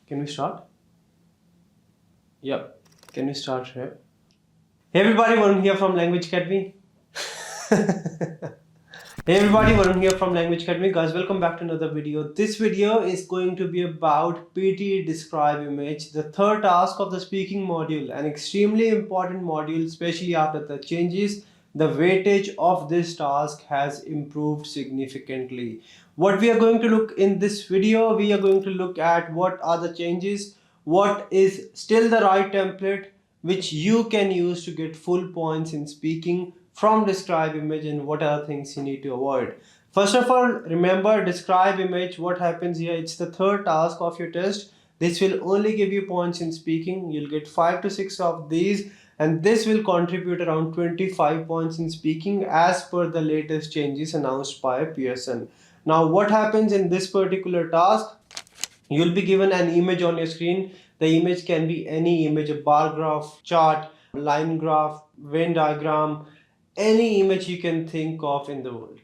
Can we start? Yep. Can we start here? Hey everybody, Varun here from Language Academy. Hey everybody, Varun here from Language Academy. Guys, welcome back to another video. This video is going to be about PTE Describe Image, the third task of the speaking module, an extremely important module, especially after the changes. The weightage of this task has improved significantly. What we are going to look in this video, we are going to look at what are the changes, what is still the right template, which you can use to get full points in speaking from Describe Image, and what are things you need to avoid. First of all, remember Describe Image. What happens here, it's the third task of your test. This will only give you points in speaking. You'll get 5 to 6 of these, and this will contribute around 25 points in speaking as per the latest changes announced by Pearson. Now what happens in this particular task, you'll be given an image on your screen. The image can be any image, a bar graph, chart, line graph, Venn diagram, any image you can think of in the world.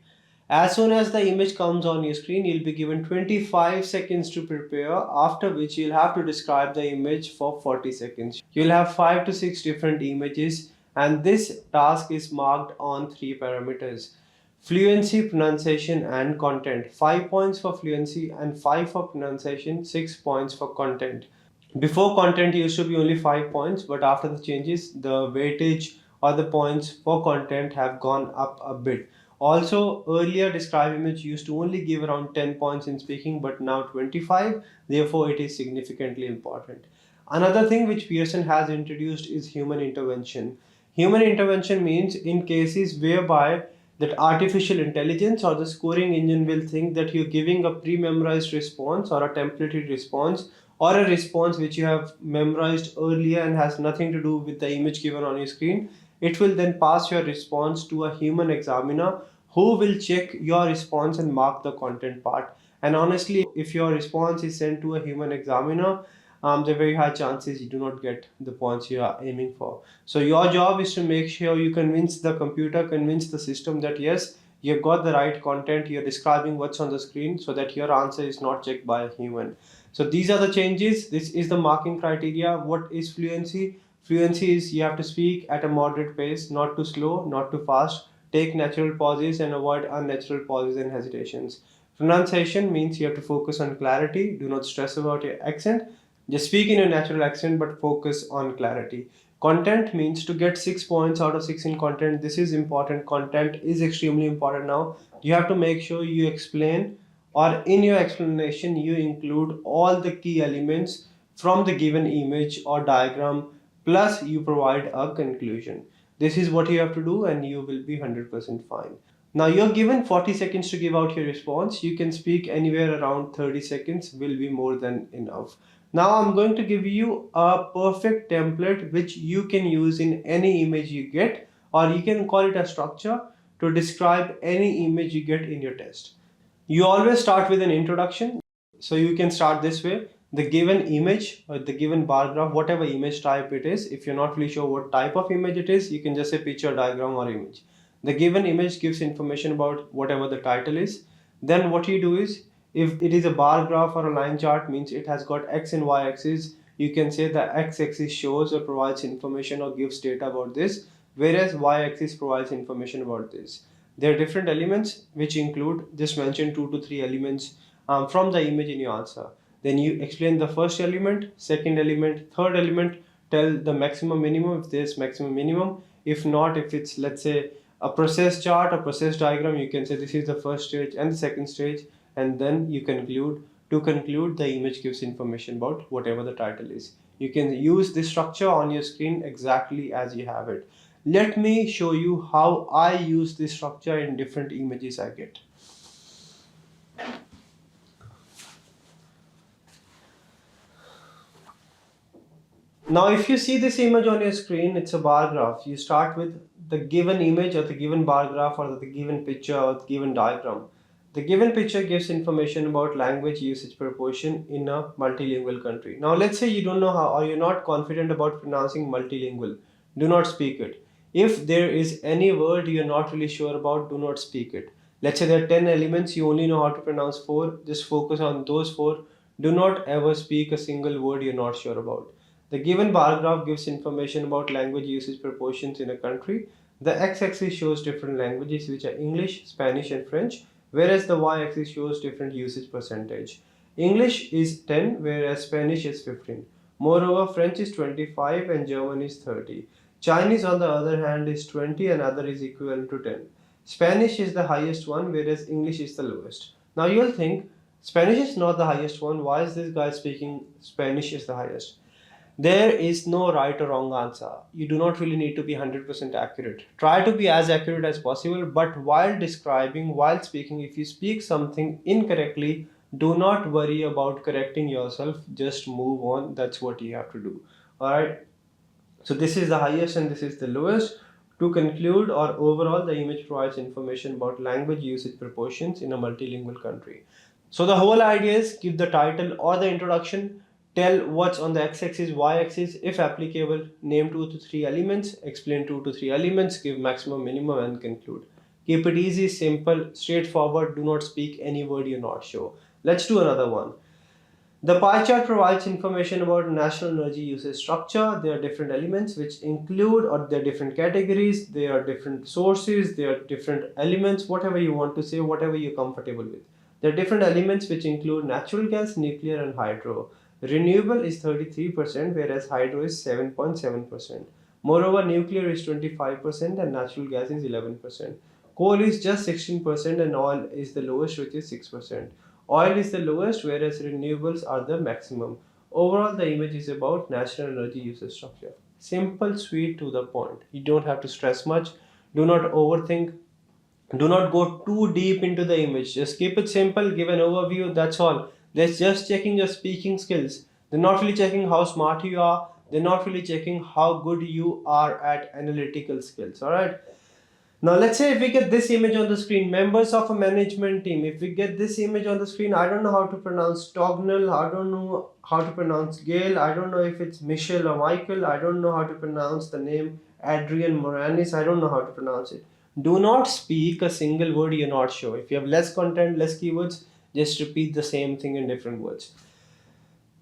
As soon as the image comes on your screen, you'll be given 25 seconds to prepare, after which you'll have to describe the image for 40 seconds. You'll have 5 to 6 different images, and this task is marked on 3 parameters: fluency, pronunciation, and content. 5 points for fluency and 5 for pronunciation, 6 points for content. Before, content used to be only 5 points, but after the changes, the weightage or the points for content have gone up a bit. Also, earlier Describe Image used to only give around 10 points in speaking, but now 25. Therefore, it is significantly important. Another thing which Pearson has introduced is human intervention. Human intervention means in cases whereby that artificial intelligence or the scoring engine will think that you're giving a pre-memorized response or a templated response, or a response which you have memorized earlier and has nothing to do with the image given on your screen. It will then pass your response to a human examiner who will check your response and mark the content part. And honestly, if your response is sent to a human examiner, there are very high chances you do not get the points you are aiming for. So your job is to make sure you convince the computer, convince the system that yes, you've got the right content, you're describing what's on the screen, so that your answer is not checked by a human. So these are the changes. This is the marking criteria. What is fluency? Fluency is you have to speak at a moderate pace, not too slow, not too fast. Take natural pauses and avoid unnatural pauses and hesitations. Pronunciation means you have to focus on clarity. Do not stress about your accent. Just speak in your natural accent, but focus on clarity. Content means to get 6 points out of 6 in content. This is important. Content is extremely important now. You have to make sure you explain, or in your explanation you include all the key elements from the given image or diagram, plus you provide a conclusion. This is what you have to do, and you will be 100% fine. Now you're given 40 seconds to give out your response. You can speak anywhere around 30 seconds will be more than enough. Now I'm going to give you a perfect template which you can use in any image you get, or you can call it a structure to describe any image you get in your test. You always start with an introduction. So you can start this way: the given image or the given bar graph, whatever image type it is. If you're not really sure what type of image it is, you can just say picture, diagram, or image. The given image gives information about whatever the title is. Then what you do is, if it is a bar graph or a line chart, means it has got x and y axis. You can say the x axis shows or provides information or gives data about this, whereas y axis provides information about this. There are different elements which include, just mention 2 to 3 elements from the image in your answer. Then you explain the first element, second element, third element, tell the maximum minimum if there's maximum minimum. If not, if it's, let's say, a process chart, a process diagram, you can say this is the first stage and the second stage, and then you conclude. To conclude, the image gives information about whatever the title is. You can use this structure on your screen exactly as you have it. Let me show you how I use this structure in different images I get. Now if you see this image on your screen, it's a bar graph. You start with the given image or the given bar graph or the given picture or the given diagram. The given picture gives information about language usage proportion in a multilingual country. Now let's say you don't know how, or you're not confident about pronouncing multilingual. Do not speak it. If there is any word you're not really sure about, do not speak it. Let's say there are 10 elements, you only know how to pronounce 4. Just focus on those 4. Do not ever speak a single word you're not sure about. The given bar graph gives information about language usage proportions in a country. The x-axis shows different languages, which are English, Spanish, and French, whereas the y-axis shows different usage percentage. English is 10, whereas Spanish is 15. Moreover, French is 25 and German is 30. Chinese, on the other hand, is 20 and other is equivalent to 10. Spanish is the highest one, whereas English is the lowest. Now you'll think Spanish is not the highest one. Why is this guy speaking Spanish is the highest? There is no right or wrong answer. You do not really need to be 100% accurate. Try to be as accurate as possible, but while describing, while speaking, if you speak something incorrectly, do not worry about correcting yourself. Just move on. That's what you have to do. Alright. So this is the highest and this is the lowest. To conclude, or overall, the image provides information about language usage proportions in a multilingual country. So the whole idea is give the title or the introduction, tell what's on the x-axis, y-axis, if applicable, name 2 to 3 elements, explain 2 to 3 elements, give maximum, minimum, and conclude. Keep it easy, simple, straightforward. Do not speak any word you're not sure. Let's do another one. The pie chart provides information about national energy usage structure. There are different elements which include, or there are different categories, there are different sources, there are different elements, whatever you want to say, whatever you're comfortable with. There are different elements which include natural gas, nuclear, and hydro. Renewable is 33%, whereas hydro is 7.7%. Moreover, nuclear is 25% and natural gas is 11%. Coal is just 16% and oil is the lowest, which is 6%. Oil is the lowest, whereas renewables are the maximum. Overall, the image is about national energy usage structure. Simple, sweet, to the point. You don't have to stress much. Do not overthink. Do not go too deep into the image. Just keep it simple, give an overview, that's all. They're just checking your speaking skills. They're not really checking how smart you are. They're not really checking how good you are at analytical skills. Alright. Now let's say if we get this image on the screen, members of a management team. If we get this image on the screen, I don't know how to pronounce Tognell, I don't know how to pronounce Gail, I don't know if it's Michelle or Michael, I don't know how to pronounce the name Adrian Moranis, I don't know how to pronounce it. Do not speak a single word you're not sure. If you have less content, less keywords, just repeat the same thing in different words.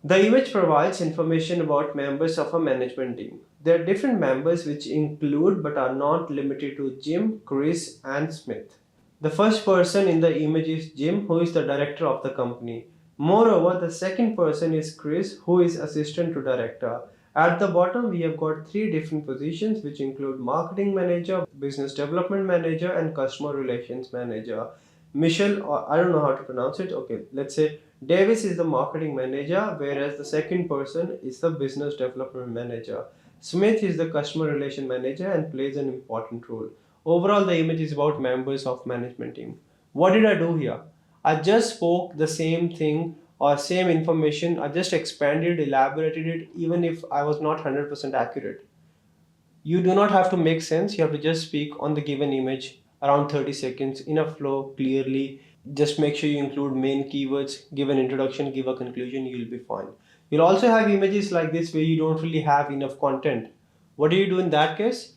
The image provides information about members of a management team. There are different members which include but are not limited to Jim, Chris, and Smith. The first person in the image is Jim, who is the director of the company. Moreover, the second person is Chris, who is assistant to director. At the bottom, we have got three different positions which include marketing manager, business development manager, and customer relations manager. Michelle, or I don't know how to pronounce it. Okay, let's say Davis is the marketing manager, whereas the second person is the business development manager. Smith is the customer relation manager and plays an important role. Overall, the image is about members of management team. What did I do here? I just spoke the same thing or same information. I just expanded, elaborated it, even if I was not 100% accurate. You do not have to make sense. You have to just speak on the given image around 30 seconds in a flow clearly. Just make sure you include main keywords, give an introduction, give a conclusion, you'll be fine. You'll also have images like this where you don't really have enough content. What do you do in that case?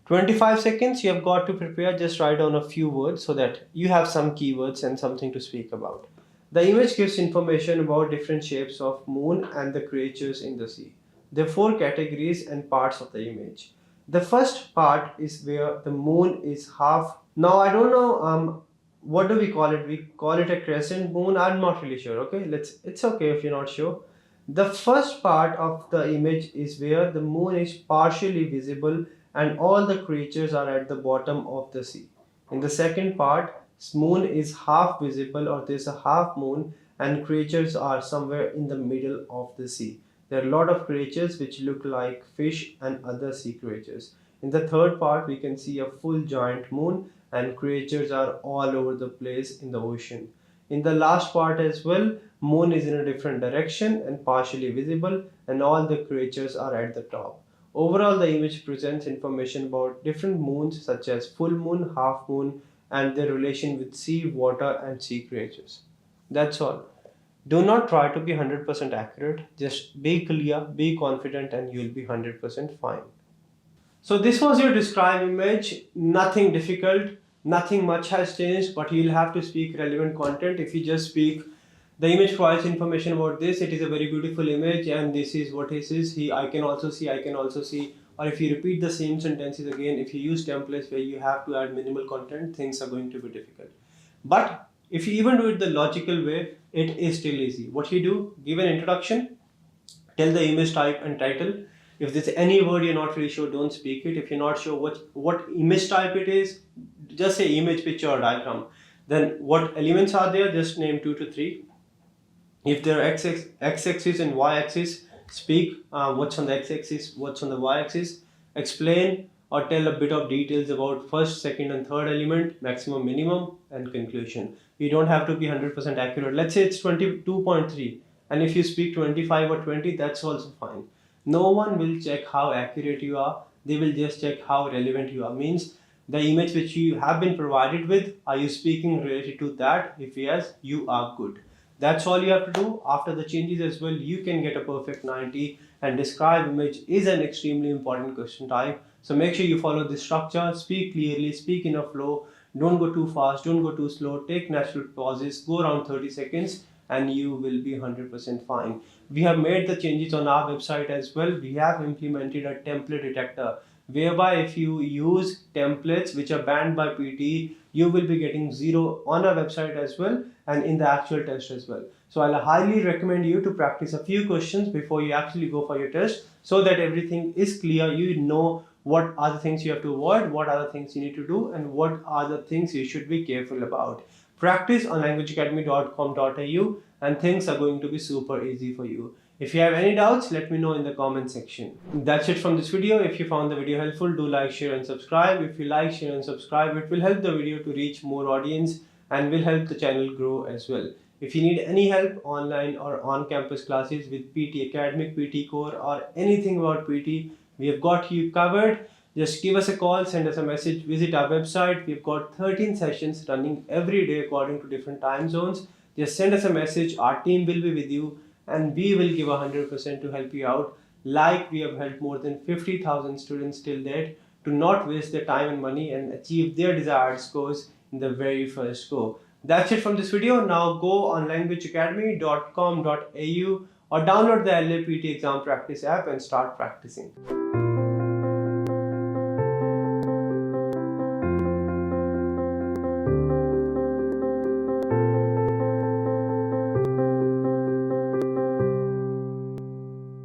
25 seconds you have got to prepare. Just write down a few words so that you have some keywords and something to speak about. The image gives information about different shapes of moon and the creatures in the sea. There are four categories and parts of the image. The first part is where the moon is half. Now I don't know what do we call it? We call it a crescent moon. I'm not really sure. Okay, it's okay if you're not sure. The first part of the image is where the moon is partially visible and all the creatures are at the bottom of the sea. In the second part, moon is half visible or there's a half moon and creatures are somewhere in the middle of the sea. There are a lot of creatures which look like fish and other sea creatures. In the third part, we can see a full giant moon and creatures are all over the place in the ocean. In the last part as well, moon is in a different direction and partially visible and all the creatures are at the top. Overall, the image presents information about different moons such as full moon, half moon, and their relation with sea, water, and sea creatures. That's all. Do not try to be 100% accurate. Just be clear, be confident, and you'll be 100% fine. So this was your describe image. Nothing difficult, nothing much has changed, but you'll have to speak relevant content. If you just speak The image provides information about this. It is a very beautiful image, and this is what it is. I can also see. Or if you repeat the same sentences again, if you use templates where you have to add minimal content, things are going to be difficult. But if you even do it the logical way, it is still easy. What you do, give an introduction, tell the image type and title. If there's any word you're not really sure, don't speak it. If you're not sure what image type it is, just say image, picture, or diagram. Then what elements are there, just name 2 to 3. If there are x-axis and y-axis, speak what's on the x-axis, what's on the y-axis. Explain or tell a bit of details about first, second, and third element, maximum, minimum, and conclusion. You don't have to be 100% accurate. Let's say it's 22.3, and if you speak 25 or 20, that's also fine. No one will check how accurate you are. They will just check how relevant you are. Means the image which you have been provided with, are you speaking related to that? If yes, you are good. That's all you have to do. After the changes as well, you can get a perfect 90, and describe image is an extremely important question type. So make sure you follow this structure, speak clearly, speak in a flow, don't go too fast, don't go too slow, take natural pauses, go around 30 seconds, and you will be 100% fine. We have made the changes on our website as well. We have implemented a template detector, whereby if you use templates which are banned by PTE, you will be getting 0 on our website as well, and in the actual test as well. So I'll highly recommend you to practice a few questions before you actually go for your test, so that everything is clear. You know what are the things you have to avoid, what are the things you need to do, and what are the things you should be careful about. Practice on languageacademy.com.au, and things are going to be super easy for you. If you have any doubts, let me know in the comment section. That's it from this video. If you found the video helpful, do like, share, and subscribe. If you like, share, and subscribe, it will help the video to reach more audience and will help the channel grow as well. If you need any help online or on-campus classes with PT Academic, PT Core, or anything about PT, we have got you covered. Just give us a call, send us a message, visit our website. We've got 13 sessions running every day according to different time zones. Just send us a message, our team will be with you, and we will give 100% to help you out. Like we have helped more than 50,000 students till date to not waste their time and money and achieve their desired scores in the very first go. That's it from this video. Now go on languageacademy.com.au or download the LAPT exam practice app and start practicing.